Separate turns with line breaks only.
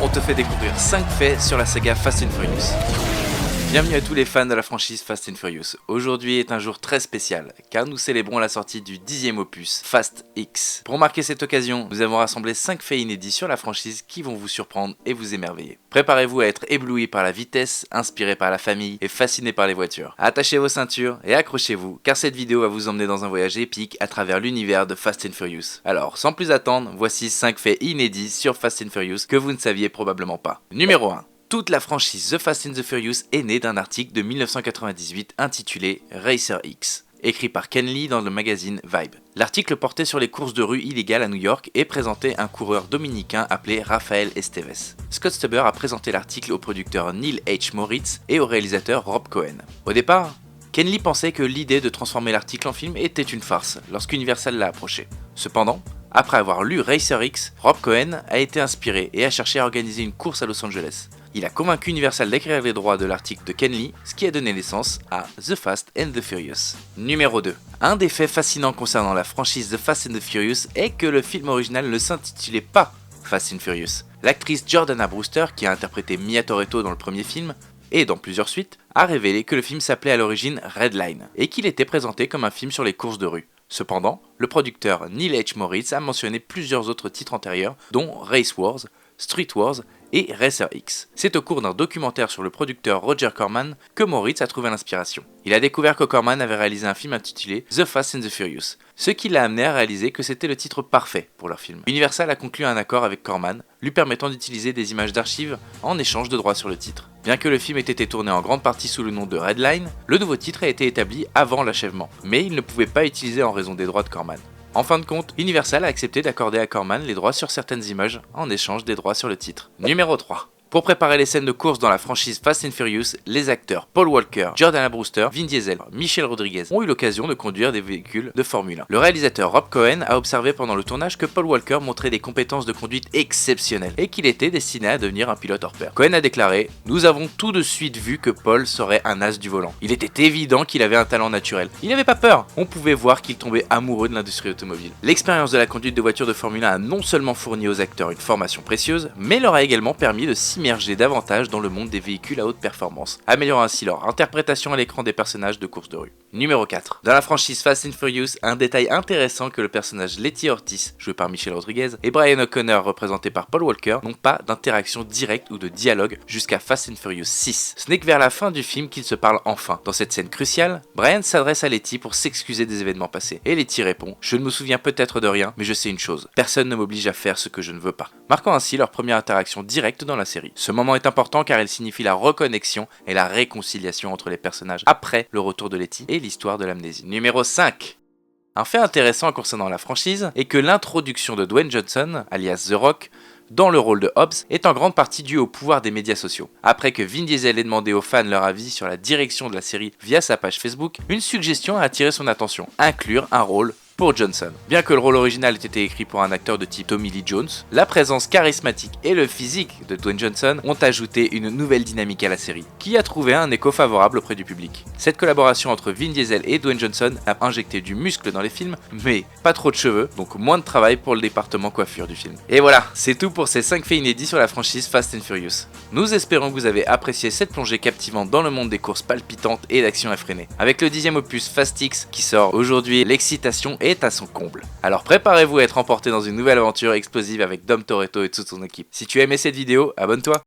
on te fait découvrir 5 faits sur la saga Fast and Furious. Bienvenue à tous les fans de la franchise Fast and Furious. Aujourd'hui est un jour très spécial, car nous célébrons la sortie du 10e opus, Fast X. Pour marquer cette occasion, nous avons rassemblé 5 faits inédits sur la franchise qui vont vous surprendre et vous émerveiller. Préparez-vous à être ébloui par la vitesse, inspiré par la famille et fasciné par les voitures. Attachez vos ceintures et accrochez-vous, car cette vidéo va vous emmener dans un voyage épique à travers l'univers de Fast and Furious. Alors, sans plus attendre, voici 5 faits inédits sur Fast and Furious que vous ne saviez probablement pas. Numéro 1. Toute la franchise The Fast and the Furious est née d'un article de 1998 intitulé Racer X, écrit par Ken Lee dans le magazine Vibe. L'article portait sur les courses de rue illégales à New York et présentait un coureur dominicain appelé Rafael Esteves. Scott Stuber a présenté l'article au producteur Neil H. Moritz et au réalisateur Rob Cohen. Au départ, Ken Lee pensait que l'idée de transformer l'article en film était une farce lorsqu'Universal l'a approché. Cependant, après avoir lu Racer X, Rob Cohen a été inspiré et a cherché à organiser une course à Los Angeles. Il a convaincu Universal d'acquérir les droits de l'article de Ken Lee, ce qui a donné naissance à The Fast and the Furious. Numéro 2. Un des faits fascinants concernant la franchise The Fast and the Furious est que le film original ne s'intitulait pas Fast and Furious. L'actrice Jordana Brewster, qui a interprété Mia Toretto dans le premier film, et dans plusieurs suites, a révélé que le film s'appelait à l'origine Red Line, et qu'il était présenté comme un film sur les courses de rue. Cependant, le producteur Neil H. Moritz a mentionné plusieurs autres titres antérieurs, dont Race Wars, Street Wars et Racer X. C'est au cours d'un documentaire sur le producteur Roger Corman que Moritz a trouvé l'inspiration. Il a découvert que Corman avait réalisé un film intitulé The Fast and the Furious, ce qui l'a amené à réaliser que c'était le titre parfait pour leur film. Universal a conclu un accord avec Corman, lui permettant d'utiliser des images d'archives en échange de droits sur le titre. Bien que le film ait été tourné en grande partie sous le nom de Red Line, le nouveau titre a été établi avant l'achèvement, mais il ne pouvait pas utiliser en raison des droits de Corman. En fin de compte, Universal a accepté d'accorder à Corman les droits sur certaines images en échange des droits sur le titre. Numéro 3. Pour préparer les scènes de course dans la franchise Fast and Furious, les acteurs Paul Walker, Jordana Brewster, Vin Diesel, Michelle Rodriguez ont eu l'occasion de conduire des véhicules de Formule 1. Le réalisateur Rob Cohen a observé pendant le tournage que Paul Walker montrait des compétences de conduite exceptionnelles et qu'il était destiné à devenir un pilote hors pair. Cohen a déclaré « Nous avons tout de suite vu que Paul serait un as du volant. Il était évident qu'il avait un talent naturel. Il n'avait pas peur. On pouvait voir qu'il tombait amoureux de l'industrie automobile. » L'expérience de la conduite de voitures de Formule 1 a non seulement fourni aux acteurs une formation précieuse, mais leur a également permis de s'immerger davantage dans le monde des véhicules à haute performance, améliorant ainsi leur interprétation à l'écran des personnages de course de rue. Numéro 4. Dans la franchise Fast and Furious, un détail intéressant que le personnage Letty Ortiz, joué par Michelle Rodriguez, et Brian O'Connor, représenté par Paul Walker, n'ont pas d'interaction directe ou de dialogue jusqu'à Fast and Furious 6. Ce n'est que vers la fin du film qu'ils se parlent enfin. Dans cette scène cruciale, Brian s'adresse à Letty pour s'excuser des événements passés, et Letty répond « Je ne me souviens peut-être de rien, mais je sais une chose, personne ne m'oblige à faire ce que je ne veux pas », marquant ainsi leur première interaction directe dans la série. Ce moment est important car il signifie la reconnexion et la réconciliation entre les personnages après le retour de Letty et l'histoire de l'amnésie. Numéro 5. Un fait intéressant concernant la franchise est que l'introduction de Dwayne Johnson, alias The Rock, dans le rôle de Hobbs, est en grande partie due au pouvoir des médias sociaux. Après que Vin Diesel ait demandé aux fans leur avis sur la direction de la série via sa page Facebook, une suggestion a attiré son attention, inclure un rôle pour Johnson. Bien que le rôle original ait été écrit pour un acteur de type Tommy Lee Jones, la présence charismatique et le physique de Dwayne Johnson ont ajouté une nouvelle dynamique à la série, qui a trouvé un écho favorable auprès du public. Cette collaboration entre Vin Diesel et Dwayne Johnson a injecté du muscle dans les films, mais pas trop de cheveux, donc moins de travail pour le département coiffure du film. Et voilà, c'est tout pour ces 5 faits inédits sur la franchise Fast and Furious. Nous espérons que vous avez apprécié cette plongée captivante dans le monde des courses palpitantes et d'action effrénée. Avec le 10e opus Fast X qui sort aujourd'hui, l'excitation est à son comble. Alors préparez-vous à être emporté dans une nouvelle aventure explosive avec Dom Toretto et toute son équipe. Si tu as aimé cette vidéo, abonne-toi.